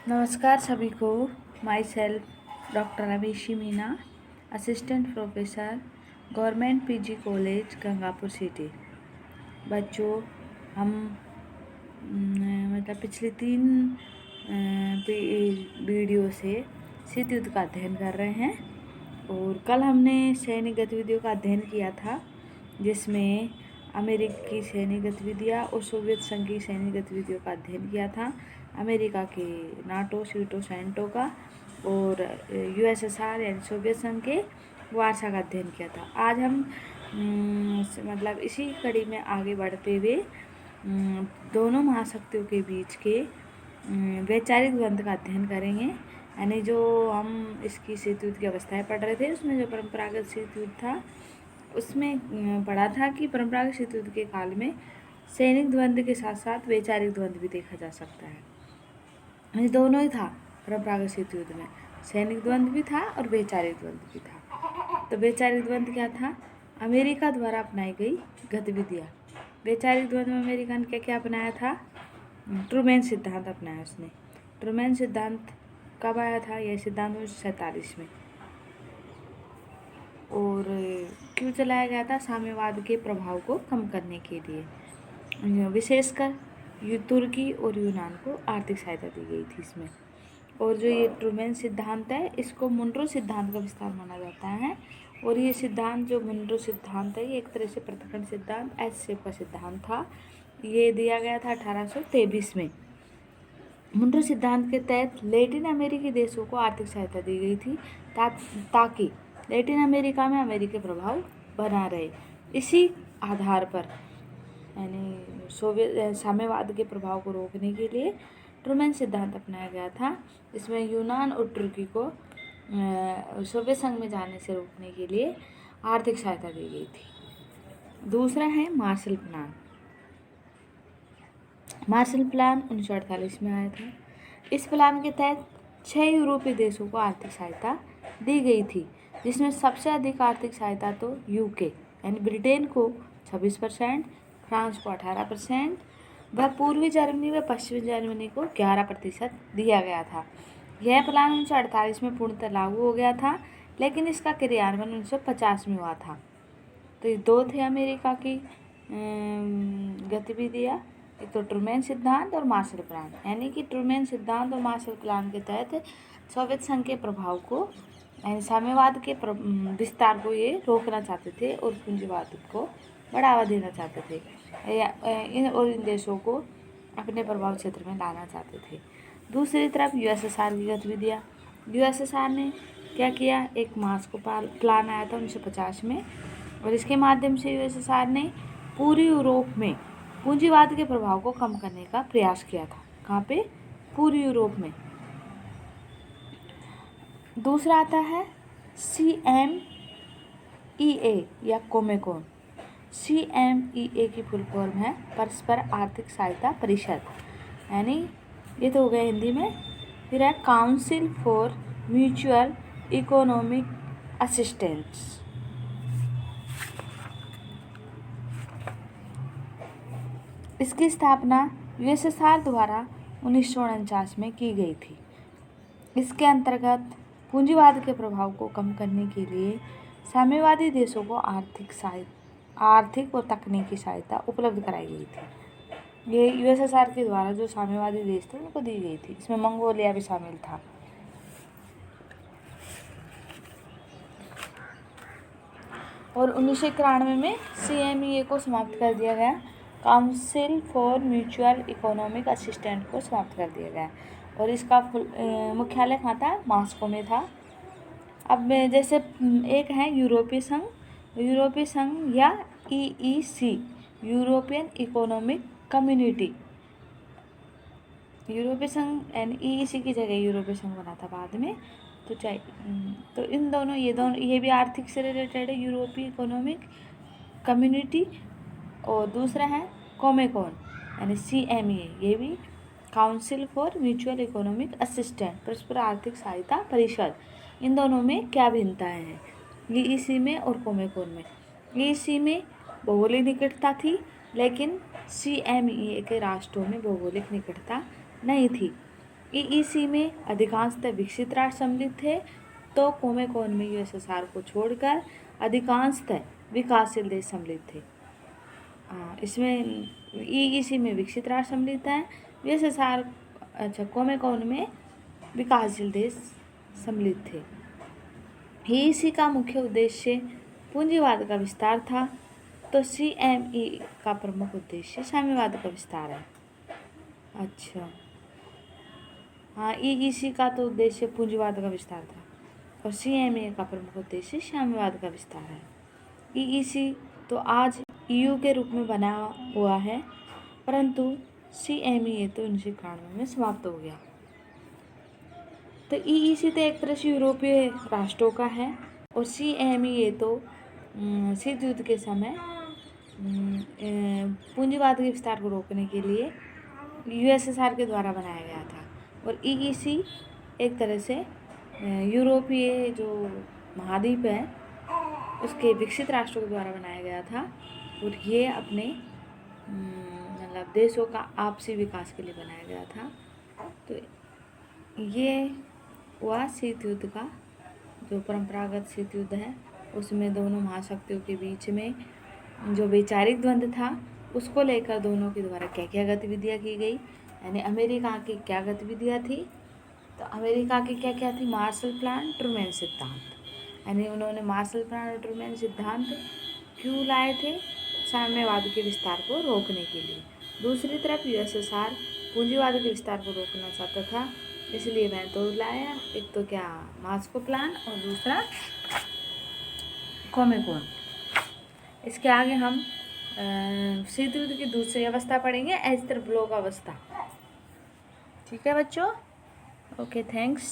नमस्कार सभी को। Myself doctor Abhishi Meena, assistant professor, government PG college Gangapur city. बच्चों, हम पिछले 3 वीडियो से शीत युद्ध का अध्ययन कर रहे हैं और कल हमने सैनिक गतिविधियों का अध्ययन किया था, जिसमें अमेरिकी सैनिक गतिविधियाँ और सोवियत संघ की सैनिक गतिविधियों का अध्ययन किया था। अमेरिका के नाटो, सीटो, सैंटो का और यूएसएसआर यानी सोवियत संघ के वारसा का अध्ययन किया था। आज हम इसी कड़ी में आगे बढ़ते हुए दोनों महाशक्तियों के बीच के वैचारिक द्वंद्व का अध्ययन करेंगे। यानी जो हम इसकी शीत युद्ध की अवस्थाएं पढ़ रहे थे, उसमें जो परंपरागत शीत युद्ध था उसमें पढ़ा था कि परंपरागत शीत युद्ध के काल में सैनिक द्वंद्व के साथ साथ वैचारिक द्वंद्व भी देखा जा सकता है। ये दोनों ही था परंपरागत शीत युद्ध में, सैनिक द्वंद्व भी था और वैचारिक द्वंद्व भी था। तो वैचारिक द्वंद्व क्या था? अमेरिका द्वारा अपनाई गई गतिविधियाँ। वैचारिक द्वंद्व में अमेरिका ने क्या क्या अपनाया था? ट्रूमैन सिद्धांत अपनाया उसने। ट्रूमैन सिद्धांत कब आया था? यह सिद्धांत 1947 में। और क्यों चलाया गया था? साम्यवाद के प्रभाव को कम करने के लिए। विशेषकर तुर्की और यूनान को आर्थिक सहायता दी गई थी इसमें। और जो ये ट्रूमैन सिद्धांत है, इसको मुनरो सिद्धांत का विस्तार माना जाता है। और ये सिद्धांत, जो मुनरो सिद्धांत है, ये एक तरह से पृथक्करण सिद्धांत, एस शेप का सिद्धांत था। ये दिया गया था 1823 में। मुनरो सिद्धांत के तहत लैटिन अमेरिकी देशों को आर्थिक सहायता दी गई थी ताकि लैटिन अमेरिका में अमेरिकी प्रभाव बना रहे। इसी आधार पर यानी सोवियत साम्यवाद के प्रभाव को रोकने के लिए ट्रूमैन सिद्धांत अपनाया गया था। इसमें यूनान और तुर्की को सोवियत संघ में जाने से रोकने के लिए आर्थिक सहायता दी गई थी। दूसरा है मार्शल प्लान। मार्शल प्लान 1948 में आया था। इस प्लान के तहत 6 यूरोपीय देशों को आर्थिक सहायता दी गई थी, जिसमें सबसे अधिक आर्थिक सहायता तो यूके यानी ब्रिटेन को 26%, फ्रांस को 18% व पूर्वी जर्मनी व पश्चिमी जर्मनी को 11% दिया गया था। यह प्लान 1948 में पूर्णतः लागू हो गया था, लेकिन इसका क्रियान्वयन 1950 में हुआ था। तो ये दो थे अमेरिका की गतिविधियाँ, एक तो ट्रूमैन सिद्धांत और मार्शल प्लान। यानी कि ट्रूमैन सिद्धांत और मार्शल प्लान के तहत सोवियत संघ के प्रभाव को यानी साम्यवाद के विस्तार को ये रोकना चाहते थे और पूंजीवाद को बढ़ावा देना चाहते थे, इन देशों को अपने प्रभाव क्षेत्र में लाना चाहते थे। दूसरी तरफ यूएसएसआर की गतिविधियाँ। यूएसएसआर ने क्या किया? एक मास्को प्लान आया था 1950 में, और इसके माध्यम से यूएसएसआर ने पूरी यूरोप में पूंजीवाद के प्रभाव को कम करने का प्रयास किया था। कहाँ पे? पूरी यूरोप में। दूसरा आता है CMEA या कोमेकोन। CMEA की फुल फॉर्म है परस्पर आर्थिक सहायता परिषद, यानी ये तो हो गया हिंदी में। फिर है council for mutual economic assistance. इसकी स्थापना यूएसएसआर द्वारा 1949 में की गई थी। इसके अंतर्गत पूंजीवाद के प्रभाव को कम करने के लिए साम्यवादी देशों को आर्थिक और तकनीकी सहायता उपलब्ध कराई गई थी। ये यूएसएसआर के द्वारा जो साम्यवादी देश थे उनको दी गई थी। इसमें मंगोलिया भी शामिल था। और 1991 में CMEA को समाप्त कर दिया गया। Council for mutual economic assistant को समाप्त कर दिया गया और इसका मुख्यालय कहाँ था? मॉस्को में था। अब जैसे एक है यूरोपीय संघ या EEC, यूरोपियन इकोनॉमिक कम्युनिटी। यूरोपीय संघ यानी EEC की जगह यूरोपीय संघ बना था बाद में। तो इन दोनों ये भी आर्थिक से रिलेटेड है, यूरोपीय इकोनॉमिक कम्युनिटी। और दूसरा है कोमेकोन यानी CMEA, ये भी council for mutual economic assistant, परस्पर आर्थिक सहायता परिषद। इन दोनों में क्या भिन्नताएं हैं EEC में और कोमेकोन में? EEC में भौगोलिक निकटता थी, लेकिन CMEA के राष्ट्रों में भौगोलिक निकटता नहीं थी। ईईसी में अधिकांशतः विकसित राष्ट्र सम्मिलित थे, तो कोमेकॉन में यूएसएसआर को छोड़कर अधिकांशतः विकासशील देश सम्मिलित थे। इसमें ईईसी में विकसित राष्ट्र सम्मिलित है, यूएसएसआर कोमेकॉन में विकासशील देश सम्मिलित थे। ईईसी का मुख्य उद्देश्य पूंजीवाद का विस्तार था, तो सीएमई का प्रमुख उद्देश्य साम्यवाद का विस्तार है। अच्छा, हाँ, ईईसी का तो उद्देश्य पूंजीवाद का विस्तार था और सीएमए का प्रमुख उद्देश्य साम्यवाद का विस्तार है। ईईसी तो आज ईयू के रूप में बना हुआ है, परंतु सीएमए तो 1991 में समाप्त हो गया। तो ईईसी तो एक तरह से यूरोपीय राष्ट्रों का है और सीएमए तो शीत युद्ध के समय पूंजीवाद के विस्तार को रोकने के लिए यूएसएसआर के द्वारा बनाया गया था। और ईईसी एक तरह से यूरोपीय जो महाद्वीप है उसके विकसित राष्ट्रों के द्वारा बनाया गया था और ये अपने मतलब देशों का आपसी विकास के लिए बनाया गया था। तो ये हुआ शीत युद्ध का, जो परंपरागत शीत युद्ध है उसमें दोनों महाशक्तियों के बीच में जो वैचारिक द्वंद्व था उसको लेकर दोनों के द्वारा क्या क्या गतिविधियाँ की गई। यानी अमेरिका की क्या गतिविधियाँ थी, तो अमेरिका की क्या क्या थी, मार्शल प्लान, ट्रूमैन सिद्धांत। यानी उन्होंने मार्शल प्लान और ट्रूमैन सिद्धांत क्यों लाए थे, साम्यवाद के विस्तार को रोकने के लिए। दूसरी तरफ यूएसएसआर पूंजीवाद के विस्तार को रोकना चाहता था, इसलिए वह दो लाया, एक तो क्या मास्को प्लान और दूसरा कोमेकॉन। इसके आगे हम शीत युद्ध की दूसरी अवस्था पढ़ेंगे, एस्तर ब्लॉक अवस्था। ठीक है बच्चों, ओके, थैंक्स।